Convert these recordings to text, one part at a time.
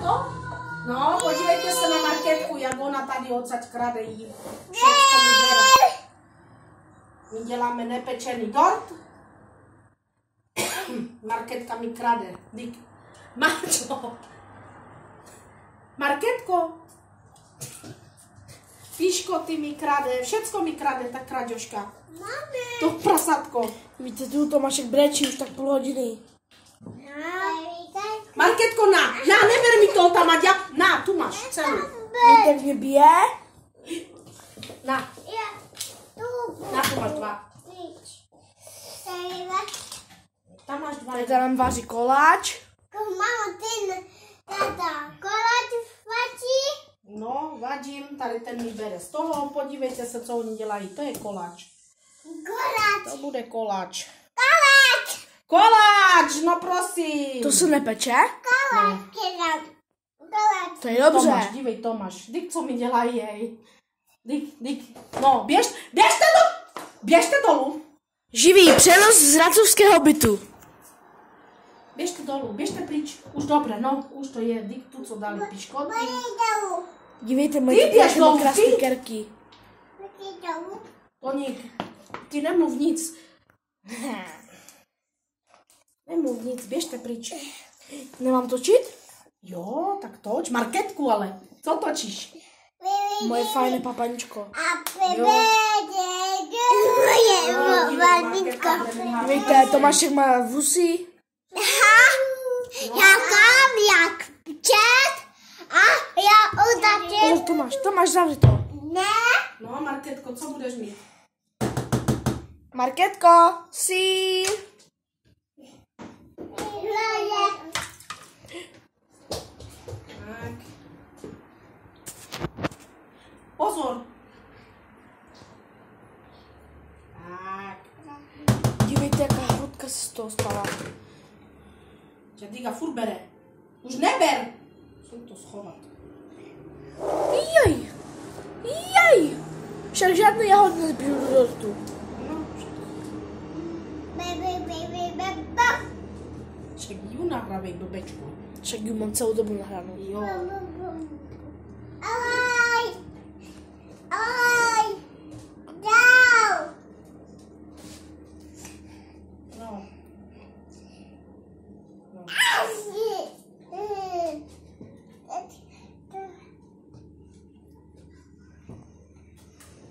to? No, podívejte se na Markétku, jak ona tady odsaď krade jí. Všechno mi bere. My děláme nepečený dort. Markétka mi krade. Dík. Marčo. Markétko. Píško, ty mi krade. Všecko mi krade, ta kraďoška. To prasátko. Víte, tu Tomášek brečí už tak půl hodiny. Markétko, na, neber mi to tam, na, tu máš, celou. Víte, jak mě bije? Na, tu máš 2. Tam máš 2. Tady nám vaří koláč. No, vadím, tady ten mi bere z toho, podívejte se, co oni dělají, to je koláč. To bude koláč. Koláč, no prosím. To se nepeče? No. To je dobře. Tomáš, dívej, Tomáš, dík, co mi dělají, jej. Dík, no, běžte dolů. Živý přenos z racovského bytu. Běžte dolů, běžte pryč, už dobré, no, už to je, dík, tu, co dali píško. Dívejte, moje krásné kerky. Toník, ty nemluv nic. Nemluv nic, běžte pryč. Nemám točit? Jo, tak toč. Markétku ale. Co točíš? Moje fajné papaňčko. Víte, Tomášek má vusy. Já mám jak čet a já udačím. Tomáš, zavři to. Ne. No, Markétko, co budeš mít? Markétko, sír. Tak. Pozor. Tak. Dívejte, jaká hrudka se z toho stala. Že Diga furt bere. Už neber. Musím to schovat. Jej. Však žádný jahod nezbíru do dortu. No, však ju nahravej do bečku. Však ji mám celou dobu nahranou. Jo. No.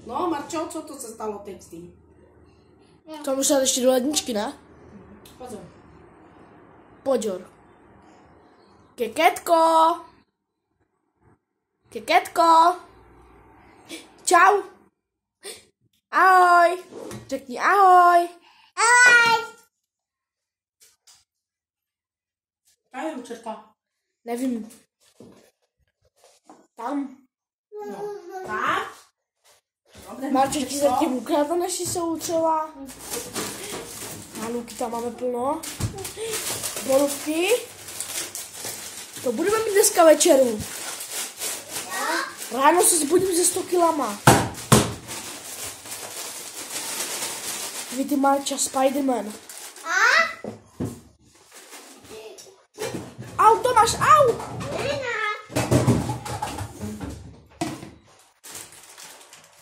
No, Marčo, co to se stalo teď s tím? To musel ještě do ledničky, ne? Pozor. Poďor. Keketko. Čau. Ahoj. Řekni ahoj. Kde je ručerka? Nevím. Tam. No. Tak? Dobre, Marčo, ti zatím ukradla naši jsou třeba. Maluky tam máme plno. Bolubky. To budeme mít dneska večeru. Ráno se zbudím se 100 kilama. Víte, Marča, Spiderman. Au, Tomáš, au!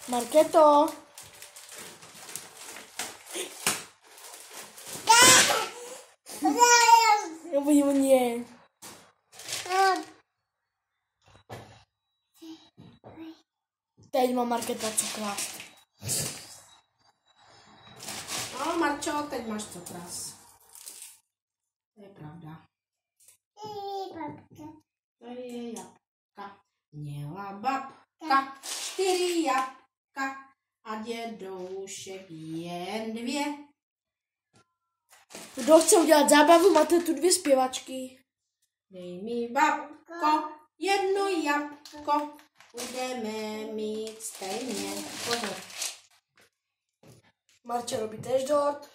Markéto. Jo, nie. Teď má Markéta co krást. No, Marčo, teď máš co krás. To je pravda. To je jabka. Měla babka 4 jabka a dědoušek jen 2. Kdo chce udělat zábavu, máte tu 2 zpěvačky. Dej mi, babko, 1 jabko, budeme mít stejně. Pozor. Marča robí též dort.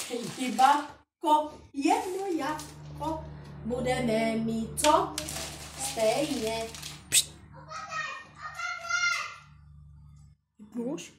Dej mi, babko, 1 jabko, budeme mít co? Stejně. Nůž?